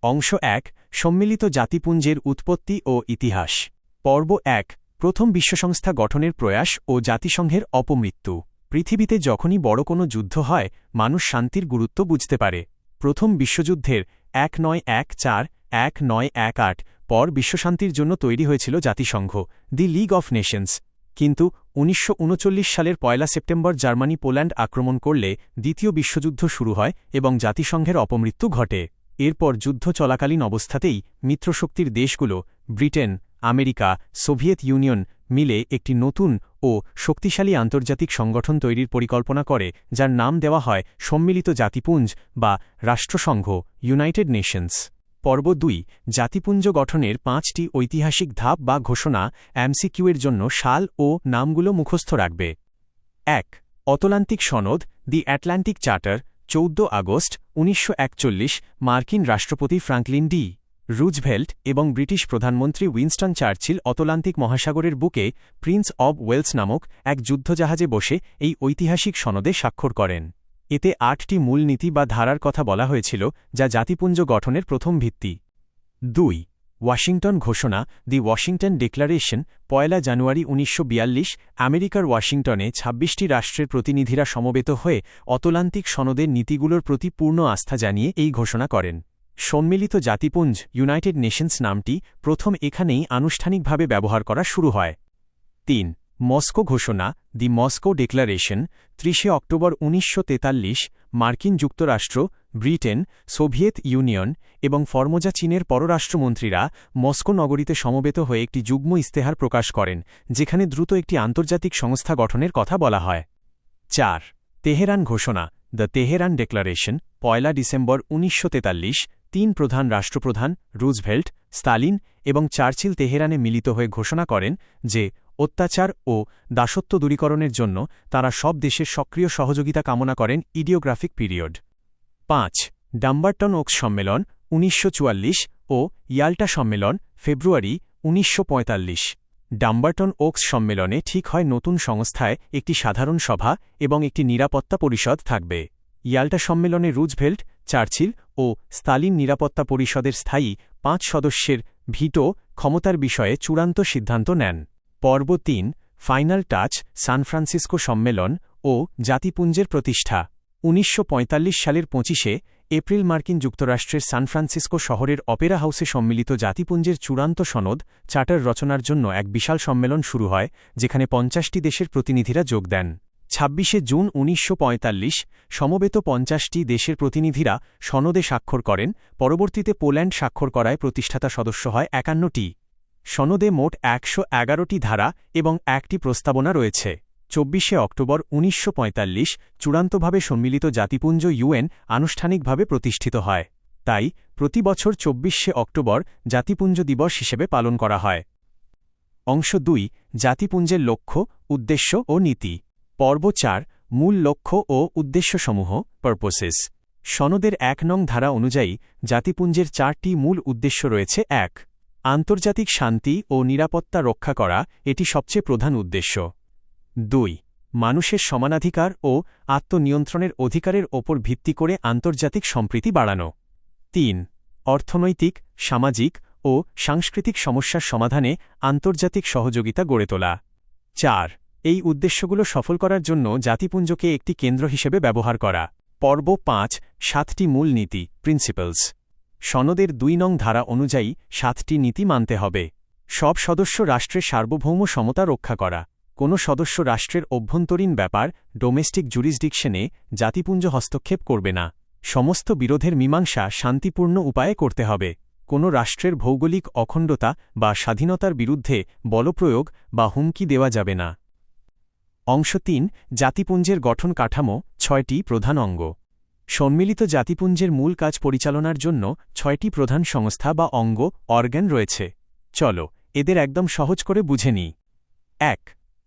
অংশ ১ সম্মিলিত জাতিপুঞ্জের উৎপত্তি ও ইতিহাস পর্ব ১ প্রথম বিশ্বসংস্থা গঠনের প্রয়াস ও জাতিসংঘের অপমৃত্যু পৃথিবীতে যখনই বড় কোনো যুদ্ধ হয় মানুষ শান্তির গুরুত্ব বুঝতে পারে প্রথম বিশ্বযুদ্ধের 1914-1918 পর বিশ্বশান্তির জন্য তৈরি হয়েছিল জাতিসংঘ দি লিগ অফ নেশনস কিন্তু 1939 সালের 1 সেপ্টেম্বর জার্মানি পোল্যান্ড আক্রমণ করলে দ্বিতীয় বিশ্বযুদ্ধ শুরু হয় এবং জাতিসংঘের অপমৃত্যু ঘটে এরপর যুদ্ধ চলাকালীন অবস্থাতেই মিত্রশক্তির দেশগুলো ব্রিটেন আমেরিকা সোভিয়েত ইউনিয়ন মিলে একটি নতুন ও শক্তিশালী আন্তর্জাতিক সংগঠন তৈরির পরিকল্পনা করে যার নাম দেওয়া হয় সম্মিলিত জাতিপুঞ্জ বা রাষ্ট্রসংঘ ইউনাইটেড নেশনস পর্ব ২ জাতিপুঞ্জ গঠনের ৫টি ঐতিহাসিক ধাপ বা ঘোষণা এমসিকিউয়ের জন্য সাল ও নামগুলো মুখস্থ রাখবে ১ অতলান্তিক সনদ দি অ্যাটলান্টিক চার্টার ১৪ আগস্ট ১৯৪১ মার্কিন রাষ্ট্রপতি ফ্রাঙ্কলিন ডি রুজভেল্ট এবং ব্রিটিশ প্রধানমন্ত্রী উইনস্টন চার্চিল অতলান্তিক মহাসাগরের বুকে প্রিন্স অব ওয়েলস নামক এক যুদ্ধজাহাজে বসে এই ঐতিহাসিক সনদে স্বাক্ষর করেন এতে ৮টি মূলনীতি বা ধারার কথা বলা হয়েছিল যা জাতিপুঞ্জ গঠনের প্রথম ভিত্তি ২ ওয়াশিংটন ঘোষণা দি ওয়াশিংটন ডিক্লারেশন ১ জানুয়ারি ১৯৪২ আমেরিকার ওয়াশিংটনে ২৬টি রাষ্ট্রের প্রতিনিধিরা সমবেত হয়ে অতলান্তিক সনদের নীতিগুলোর প্রতি পূর্ণ আস্থা জানিয়ে এই ঘোষণা করেন সম্মিলিত জাতিপুঞ্জ ইউনাইটেড নেশনস নামটি প্রথম এখানেই আনুষ্ঠানিকভাবে ব্যবহার করা শুরু হয় ৩ মস্কো ঘোষণা দি মস্কো ডিক্লারেশন ৩০ অক্টোবর ১৯৪৩ মার্কিন যুক্তরাষ্ট্র ব্রিটেন সোভিয়েত ইউনিয়ন এবং ফরমোজা চীনের পররাষ্ট্রমন্ত্রীরা মস্কো নগরীতে সমবেত হয়ে একটি যুগ্ম ইস্তেহার প্রকাশ করেন যেখানে দ্রুত একটি আন্তর্জাতিক সংস্থা গঠনের কথা বলা হয় ৪ তেহরান ঘোষণা দ্য তেহরান ডিক্লারেশন ১ ডিসেম্বর ১৯৪৩ তিন প্রধান রাষ্ট্রপ্রধান রুজভেল্ট স্তালিন এবং চার্চিল তেহরানে মিলিত হয়ে ঘোষণা করেন যে অত্যাচার ও দাসত্ব দূরীকরণের জন্য তারা সব দেশের সক্রিয় সহযোগিতা কামনা করেন ইডিওগ্রাফিক পিরিয়ড ৫ ডাম্বারটন ওকস সম্মেলন ১৯৪৪ ও ইয়াল্টা সম্মেলন ফেব্রুয়ারি ১৯৪৫ ডাম্বারটন ওকস সম্মেলনে ঠিক হয় নতুন সংস্থায় একটি সাধারণ সভা এবং একটি নিরাপত্তা পরিষদ থাকবে ইয়াল্টা সম্মেলনে রুজভেল্ট চার্চিল ও স্তালিন নিরাপত্তা পরিষদের স্থায়ী ৫ সদস্যের ভিটো ক্ষমতার বিষয়ে চূড়ান্ত সিদ্ধান্ত নেন পর্ব ৩ ফাইনাল টাচ সান ফ্রান্সিসকো সম্মেলন ও জাতিপুঞ্জের প্রতিষ্ঠা ১৯৪৫ সালের ২৫ এপ্রিল মার্কিন যুক্তরাষ্ট্রের সান ফ্রান্সিসকো শহরের অপেরা হাউসে সম্মিলিত জাতিপুঞ্জের চূড়ান্ত সনদ চার্টার রচনার জন্য এক বিশাল সম্মেলন শুরু হয় যেখানে ৫০টি দেশের প্রতিনিধিরা যোগ দেন ২৬ জুন ১৯৪৫ সমবেত ৫০টি দেশের প্রতিনিধিরা সনদে স্বাক্ষর করেন পরবর্তীতে পোল্যান্ড স্বাক্ষর করায় প্রতিষ্ঠাতা সদস্য হয় ৫১টি সনদে মোট ১১১টি ধারা এবং একটি প্রস্তাবনা রয়েছে ২৪ অক্টোবর ১৯৪৫ চূড়ান্তভাবে সম্মিলিত জাতিপুঞ্জ ইউএন আনুষ্ঠানিকভাবে প্রতিষ্ঠিত হয় তাই প্রতি বছর ২৪ অক্টোবর জাতিপুঞ্জ দিবস হিসেবে পালন করা হয় অংশ ২ জাতিপুঞ্জের লক্ষ্য উদ্দেশ্য ও নীতি পর্ব ৪ মূল লক্ষ্য ও উদ্দেশ্যসমূহ পারপোসেস সনদের ১ নং ধারা অনুযায়ী জাতিপুঞ্জের ৪টি মূল উদ্দেশ্য রয়েছে ১ আন্তর্জাতিক শান্তি ও নিরাপত্তা রক্ষা করা এটি সবচেয়ে প্রধান উদ্দেশ্য ২ মানুষের সমানাধিকার ও আত্মনিয়ন্ত্রণের অধিকারের ওপর ভিত্তি করে আন্তর্জাতিক সম্প্রীতি বাড়ানো ৩ অর্থনৈতিক সামাজিক ও সাংস্কৃতিক সমস্যার সমাধানে আন্তর্জাতিক সহযোগিতা গড়ে তোলা ৪ এই উদ্দেশ্যগুলো সফল করার জন্য জাতিপুঞ্জকে একটি কেন্দ্র হিসেবে ব্যবহার করা পর্ব ৫ ৭টি মূল নীতি প্রিন্সিপলস সনদের ২ নং ধারা অনুযায়ী ৭টি নীতি মানতে হবে সব সদস্য রাষ্ট্রের সার্বভৌম সমতা রক্ষা করা কোনো সদস্য রাষ্ট্রের অভ্যন্তরীণ ব্যাপার ডোমেস্টিক জুরিসডিকশনে জাতিপুঞ্জ হস্তক্ষেপ করবে না সমস্ত বিরোধের মীমাংসা শান্তিপূর্ণ উপায়ে করতে হবে কোনো রাষ্ট্রের ভৌগোলিক অখণ্ডতা বা স্বাধীনতার বিরুদ্ধে বলপ্রয়োগ বা হুমকি দেওয়া যাবে না অংশ ৩ জাতিপুঞ্জের গঠন কাঠামো ৬টি প্রধান অঙ্গ সম্মিলিত জাতিপুঞ্জের মূল কাজ পরিচালনার জন্য ৬টি প্রধান সংস্থা বা অঙ্গ অর্গান রয়েছে চলো এদের একদম সহজ করে বুঝে নিই ১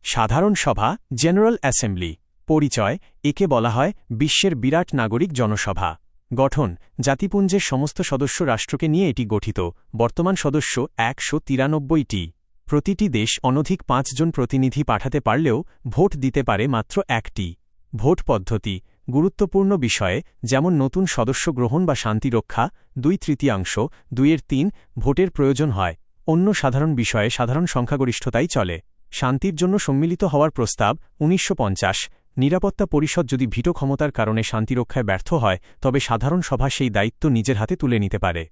সাধারণ সভা জেনারেল অ্যাসেম্বলি পরিচয় একে বলা হয় বিশ্বের বিরাট নাগরিক জনসভা গঠন জাতিপুঞ্জের সমস্ত সদস্য রাষ্ট্রকে নিয়ে এটি গঠিত বর্তমান সদস্য ১৯৩টি প্রতিটি দেশ অনধিক ৫ জন প্রতিনিধি পাঠাতে পারলেও ভোট দিতে পারে মাত্র একটি ভোট পদ্ধতি গুরুত্বপূর্ণ বিষয়ে যেমন নতুন সদস্য গ্রহণ বা শান্তিরক্ষা 2/3 ভোটের প্রয়োজন হয়। অন্য সাধারণ বিষয়ে সাধারণ সংখ্যাগরিষ্ঠতাই চলে। শান্তির জন্য সম্মিলিত হওয়ার প্রস্তাব 1950। নিরাপত্তা পরিষদ যদি ভিটো ক্ষমতার কারণে শান্তিরক্ষায় ব্যর্থ হয় তবে সাধারণ সভা সেই দায়িত্ব নিজের হাতে তুলে নিতে পারে।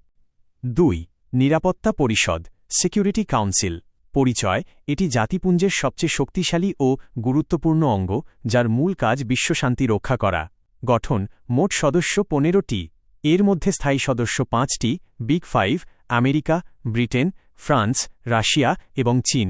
2. নিরাপত্তা পরিষদ সিকিউরিটি কাউন্সিল। পরিচয়: এটি জাতিপুঞ্জের সবচেয়ে শক্তিশালী ও গুরুত্বপূর্ণ অঙ্গ, যার মূল কাজ বিশ্বশান্তি রক্ষা করা। গঠন: মোট সদস্য 15টি। এর মধ্যে স্থায়ী সদস্য 5টি, big 5, America, Britain, France, Russia এবং চীন।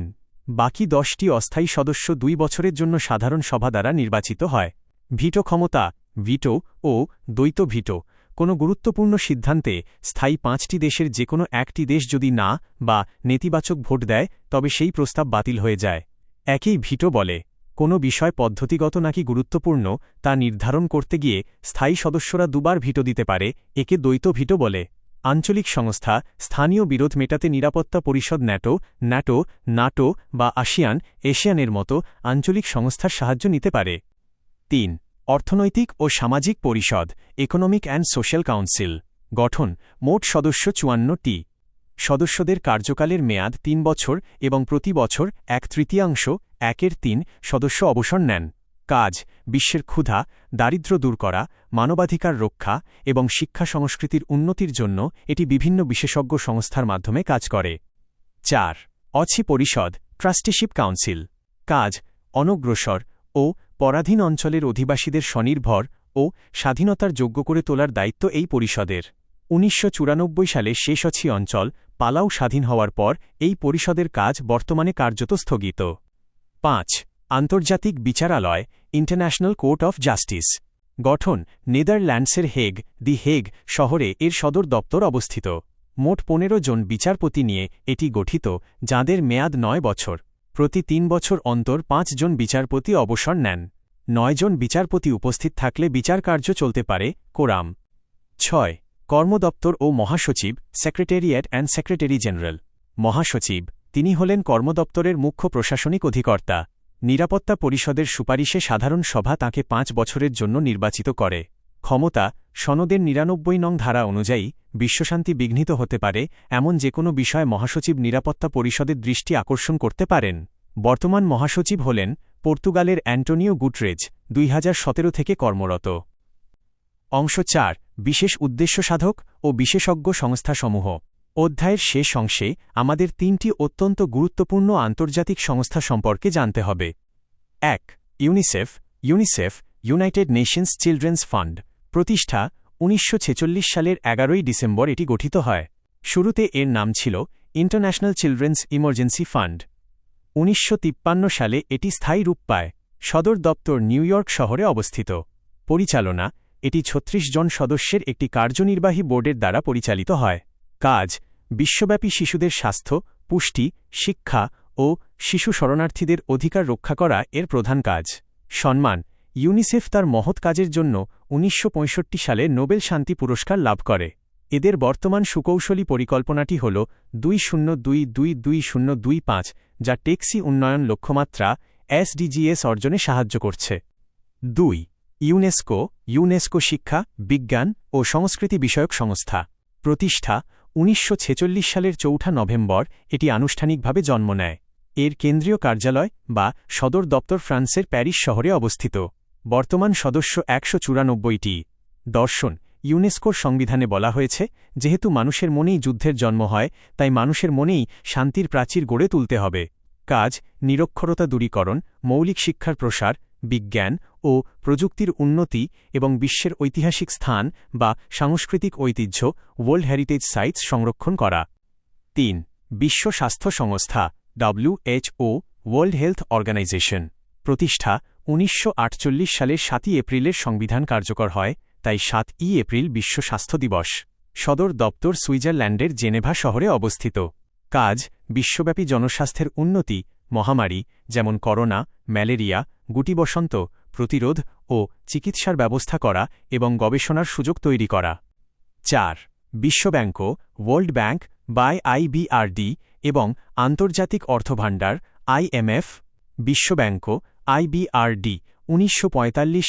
বাকি 10টি অস্থায়ী সদস্য 2 বছরের জন্য সাধারণ সভা দ্বারা নির্বাচিত হয়। ভিটো ক্ষমতা ভিটো ও দ্বৈত ভিটো। কোনো গুরুত্বপূর্ণ সিদ্ধান্তে স্থায়ী 5টি দেশের যে কোনো একটি দেশ যদি না বা নেতিবাচক ভোট দেয় তবে সেই প্রস্তাব বাতিল হয়ে যায়। একেই ভিটো বলে। কোনো বিষয় পদ্ধতিগত নাকি গুরুত্বপূর্ণ তা নির্ধারণ করতে গিয়ে স্থায়ী সদস্যরা দুবার ভিটো দিতে পারে, একে দ্বৈত ভিটো বলে। আঞ্চলিক সংস্থা স্থানীয় বিরোধ মেটাতে নিরাপত্তা পরিষদ ন্যাটো নাটো বা এশিয়ানের মতো আঞ্চলিক সংস্থার সাহায্য নিতে পারে। 3. অর্থনৈতিক ও সামাজিক পরিষদ ইকোনমিক অ্যান্ড সোশ্যাল কাউন্সিল। গঠন: মোট সদস্য 54টি। সদস্যদের কার্যকালের মেয়াদ 3 বছর এবং প্রতি বছর 1/3 সদস্য অবসর নেন। কাজ: বিশ্বের ক্ষুধা, দারিদ্র্য দূর করা, মানবাধিকার রক্ষা এবং শিক্ষা সংস্কৃতির উন্নতির জন্য এটি বিভিন্ন বিশেষজ্ঞ সংস্থার মাধ্যমে কাজ করে। 4. অছি পরিষদ ট্রাস্টিশিপ কাউন্সিল। কাজ: অনগ্রসর ও পরাধীন অঞ্চলের অধিবাসীদের স্বনির্ভর ও স্বাধীনতার যোগ্য করে তোলার দায়িত্ব এই পরিষদের। 1994 সালে শেষ অছি অঞ্চল পালাউ স্বাধীন হওয়ার পর এই পরিষদের কাজ বর্তমানে কার্যত স্থগিত। 5. আন্তর্জাতিক বিচারালয় ইন্টারন্যাশনাল কোর্ট অফ জাস্টিস। গঠন: নেদারল্যান্ডসের দি হেগ শহরে এর সদর দপ্তর অবস্থিত। মোট 15 জন বিচারপতি নিয়ে এটি গঠিত, যাঁদের মেয়াদ 9 বছর। প্রতি 3 বছর অন্তর 5 জন বিচারপতি অবসর নেন। 9 জন বিচারপতি উপস্থিত থাকলে বিচারকার্য চলতে পারে। কোরাম। 6. কর্মদপ্তর ও মহাসচিব সেক্রেটারিয়েট অ্যান্ড সেক্রেটারি জেনারেল। মহাসচিব: তিনি হলেন কর্মদপ্তরের মুখ্য প্রশাসনিক অধিকর্তা। নিরাপত্তা পরিষদের সুপারিশে সাধারণ সভা তাঁকে 5 বছরের জন্য নির্বাচিত করে। ক্ষমতা: সনদের 99 নং ধারা অনুযায়ী বিশ্বশান্তি বিঘ্নিত হতে পারে এমন যে কোনো বিষয়ে মহাসচিব নিরাপত্তা পরিষদের দৃষ্টি আকর্ষণ করতে পারেন। বর্তমান মহাসচিব হলেন পর্তুগালের অ্যান্টোনিও গুটরেজ, 2017 থেকে কর্মরত। অংশ 4. বিশেষ উদ্দেশ্য সাধক ও বিশেষজ্ঞ সংস্থাসমূহ। অধ্যায়ের শেষ অংশে আমাদের 3টি অত্যন্ত গুরুত্বপূর্ণ আন্তর্জাতিক সংস্থা সম্পর্কে জানতে হবে। 1. UNICEF United Nations children's fund. প্রতিষ্ঠা 1946 সালের 11 ডিসেম্বর এটি গঠিত হয়। শুরুতে এর নাম ছিল ইন্টারন্যাশনাল চিলড্রেন্স ইমার্জেন্সি ফান্ড। 1953 সালে এটি স্থায়ী রূপ পায়। সদর দপ্তর নিউ ইয়র্ক শহরে অবস্থিত। পরিচালনা: এটি 36 জন সদস্যের একটি কার্যনির্বাহী বোর্ডের দ্বারা পরিচালিত হয়। কাজ: বিশ্বব্যাপী শিশুদের স্বাস্থ্য, পুষ্টি, শিক্ষা ও শিশু শরণার্থীদের অধিকার রক্ষা করা এর প্রধান কাজ। সম্মান: ইউনিসেফ তার মহৎ কাজের জন্য 1965 সালে নোবেল শান্তি পুরস্কার লাভ করে। এদের বর্তমান সুকৌশলী পরিকল্পনাটি হল 2022-2025, যা টেকসই উন্নয়ন লক্ষ্যমাত্রা SDGs অর্জনে সাহায্য করছে। 2. ইউনেস্কো শিক্ষা, বিজ্ঞান ও সংস্কৃতি বিষয়ক সংস্থা। প্রতিষ্ঠা 1946 সালের 4 নভেম্বর এটি আনুষ্ঠানিকভাবে জন্ম নেয়। এর কেন্দ্রীয় কার্যালয় বা সদর দপ্তর ফ্রান্সের প্যারিস শহরে অবস্থিত। বর্তমান সদস্য 194টি। দর্শন: ইউনেস্কোর সংবিধানে বলা হয়েছে, যেহেতু মানুষের মনেই যুদ্ধের জন্ম হয় তাই মানুষের মনেই শান্তির প্রাচীর গড়ে তুলতে হবে। কাজ: নিরক্ষরতা দূরীকরণ, মৌলিক শিক্ষার প্রসার, বিজ্ঞান ও প্রযুক্তির উন্নতি এবং বিশ্বের ঐতিহাসিক স্থান বা সাংস্কৃতিক ঐতিহ্য ওয়ার্ল্ড হেরিটেজ সাইটস সংরক্ষণ করা। 3. বিশ্ব স্বাস্থ্য সংস্থা WHO ওয়ার্ল্ড হেলথ অর্গানাইজেশন। প্রতিষ্ঠা 1948 সালের 7 এপ্রিলের সংবিধান কার্যকর হয়, তাই 7 এপ্রিল বিশ্ব স্বাস্থ্য দিবস। সদর দপ্তর সুইজারল্যান্ডের জেনেভা শহরে অবস্থিত। কাজ: বিশ্বব্যাপী জনস্বাস্থ্যের উন্নতি, মহামারী যেমন করোনা, ম্যালেরিয়া, গুটিবসন্ত প্রতিরোধ ও চিকিৎসার ব্যবস্থা করা এবং গবেষণার সুযোগ তৈরি করা। 4. বিশ্বব্যাংক ওয়ার্ল্ড ব্যাংক বাই IBRD এবং আন্তর্জাতিক অর্থভাণ্ডার IMF। বিশ্বব্যাংক, IBRD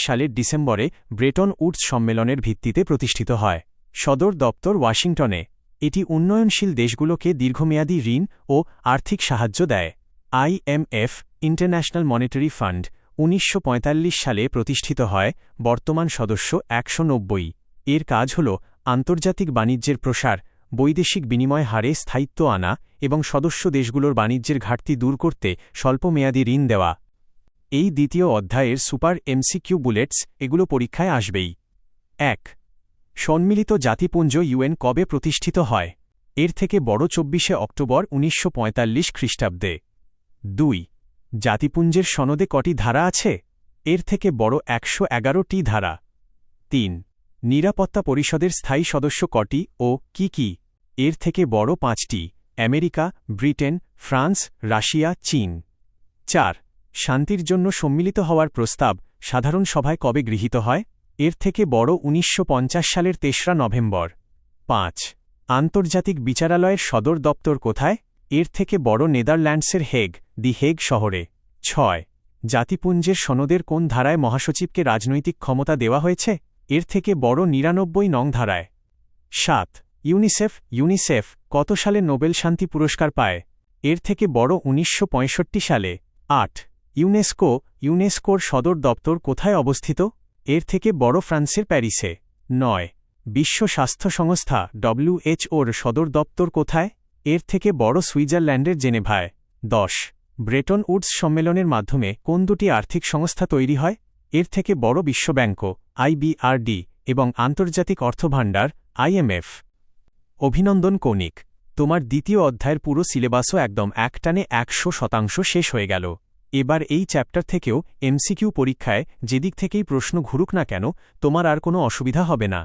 সালের ডিসেম্বরে ব্রেটন উডস সম্মেলনের ভিত্তিতে প্রতিষ্ঠিত হয়। সদর দপ্তর ওয়াশিংটনে। এটি উন্নয়নশীল দেশগুলোকে দীর্ঘমেয়াদী ঋণ ও আর্থিক সাহায্য দেয়। IMF ইন্টারন্যাশনাল মনিটারি ফান্ড 1945 সালে প্রতিষ্ঠিত হয়, বর্তমান সদস্য 190। এর কাজ হল আন্তর্জাতিক বাণিজ্যের প্রসার, বৈদেশিক বিনিময় হারে স্থায়িত্ব আনা এবং সদস্য দেশগুলোর বাণিজ্যের ঘাটতি দূর করতে স্বল্পমেয়াদী ঋণ দেওয়া। এই দ্বিতীয় অধ্যায়ের সুপার MCQ বুলেটস এগুলো পরীক্ষায় আসবেই। 1. সম্মিলিত জাতিপুঞ্জ UN কবে প্রতিষ্ঠিত হয়? এর থেকে বড় 24 অক্টোবর 1945 খ্রিস্টাব্দে। 2. জাতিপুঞ্জের সনদে কটি ধারা আছে? এর থেকে বড় 111টি ধারা। 3. নিরাপত্তা পরিষদের স্থায়ী সদস্য কটি ও কি কি? এর থেকে বড় 5টি: আমেরিকা, ব্রিটেন, ফ্রান্স, রাশিয়া, চীন। 4. শান্তির জন্য সম্মিলিত হওয়ার প্রস্তাব সাধারণ সভায় কবে গৃহীত হয়? এর থেকে বড় 1950 সালের 3রা নভেম্বর। 5. আন্তর্জাতিক বিচারালয়ের সদর দপ্তর কোথায়? এর থেকে বড় নেদারল্যান্ডসের হেগ, দি হেগ শহরে। 6. জাতিপুঞ্জের সনদের কোন ধারায় মহাসচিবকে রাজনৈতিক ক্ষমতা দেওয়া হয়েছে? এর থেকে বড় 99 নং ধারায়। 7. ইউনিসেফ কত সালে নোবেল শান্তি পুরস্কার পায়? এর থেকে বড় 1965 সালে। 8. ইউনেস্কোর সদর দপ্তর কোথায় অবস্থিত? এর থেকে বড় ফ্রান্সের প্যারিসে। 9. বিশ্ব স্বাস্থ্য সংস্থা WHOর সদর দপ্তর কোথায়? এর থেকে বড় সুইজারল্যান্ডের জেনেভায়। 10. ব্রেটন উডস সম্মেলনের মাধ্যমে কোন দুটি আর্থিক সংস্থা তৈরি হয়? এর থেকে বড় বিশ্বব্যাংক IBRD এবং আন্তর্জাতিক অর্থভাণ্ডার IMF। অভিনন্দন কৌণিক, তোমার দ্বিতীয় অধ্যায়ের পুরো সিলেবাসও একদম একটানে 100% শেষ হয়ে গেল। এবার এই চ্যাপ্টার থেকেও MCQ পরীক্ষায় যেদিক থেকেই প্রশ্ন ঘুরুক না কেন, তোমার আর কোনো অসুবিধা হবে না।